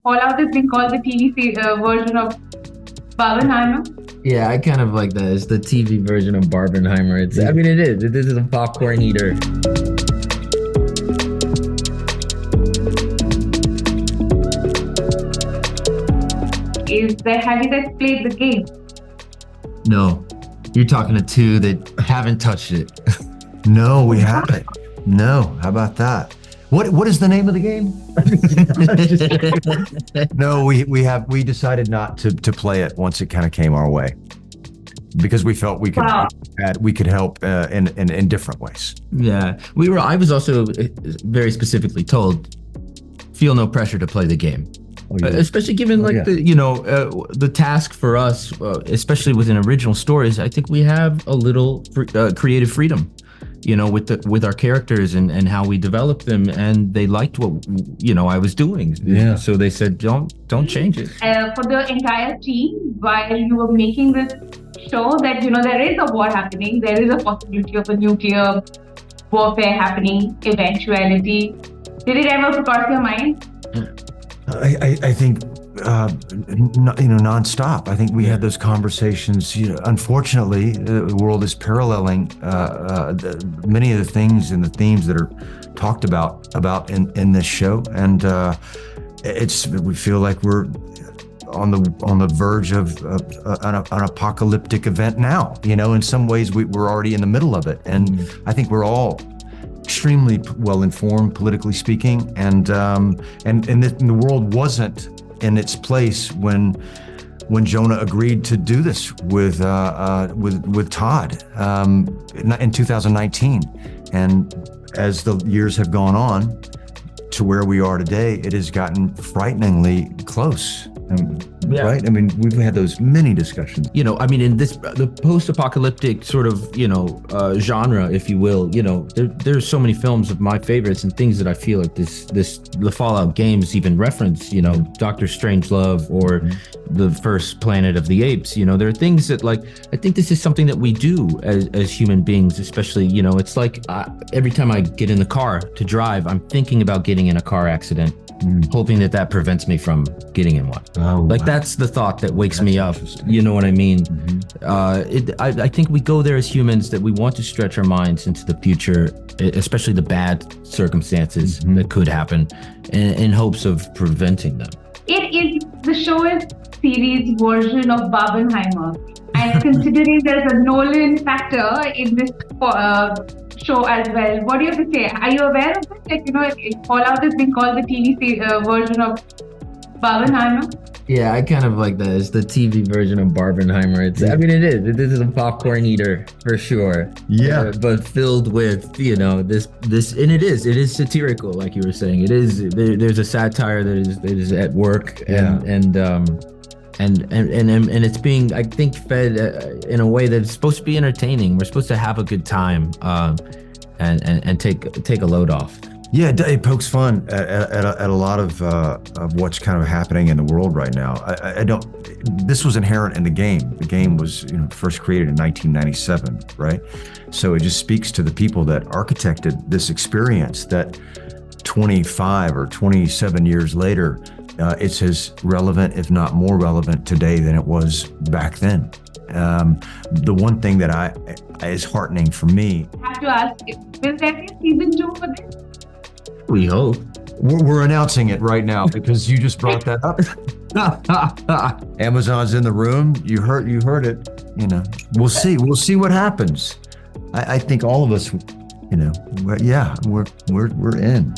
Fallout is being called the version of Barbenheimer. Yeah, I kind of like that. It's the TV version of Barbenheimer. I mean, it is. This is a popcorn eater. Have you guys played the game? No, you're talking to two that haven't touched it. No, we haven't. No, how about that? What is the name of the game? No, we decided not to play it once it kind of came our way because we felt we could help in different ways. Yeah, I was also very specifically told, feel no pressure to play the game. Especially given the task for us, especially within original stories, I think we have a little creative freedom, with our characters and how we develop them, and they liked what I was doing. Yeah. So they said, don't change it. For the entire team, while you were making this show, that there is a war happening, there is a possibility of a nuclear warfare happening, eventuality. Did it ever cross your mind? I think nonstop. I think we had those conversations. Unfortunately, the world is paralleling many of the things and the themes that are talked about in this show, and we feel like we're on the verge of an apocalyptic event now. In some ways we're already in the middle of it, and I think we're all extremely well informed, politically speaking, and the world wasn't in its place when Jonah agreed to do this with Todd in 2019, and as the years have gone on to where we are today, it has gotten frighteningly close. Right? I mean, we've had those many discussions. In the post-apocalyptic sort of, genre, if you will, there's so many films of my favorites and things that I feel like the Fallout games even reference, Doctor Strangelove or the first Planet of the Apes. There are things that, like, I think this is something that we do as human beings, especially, it's like every time I get in the car to drive, I'm thinking about getting in a car accident. Hoping that prevents me from getting in one. That's the thought that wakes me up. You know what I mean? I think we go there as humans, that we want to stretch our minds into the future, especially the bad circumstances that could happen, in hopes of preventing them. The show is series version of Barbenheimer, and considering there's a Nolan factor in this show as well, what do you have to say? Are you aware of it? Fallout is being called the TV version of Barbenheimer. Yeah, I kind of like that. It's the TV version of Barbenheimer. It is a popcorn eater for sure. Yeah, but filled with this, and it is satirical, like you were saying. It is. There's a satire that is at work, and it's being, I think, fed in a way that's supposed to be entertaining. We're supposed to have a good time, and take a load off. Yeah, it pokes fun at a lot of what's kind of happening in the world right now. This was inherent in the game. The game was first created in 1997, right? So it just speaks to the people that architected this experience, that 25 or 27 years later, it's as relevant, if not more relevant today than it was back then. The one thing that is heartening for me. I have to ask, will there be a season 2 for this? We hope. We're announcing it right now because you just brought that up. Amazon's in the room. You heard it. We'll see what happens. I think all of us, we're in.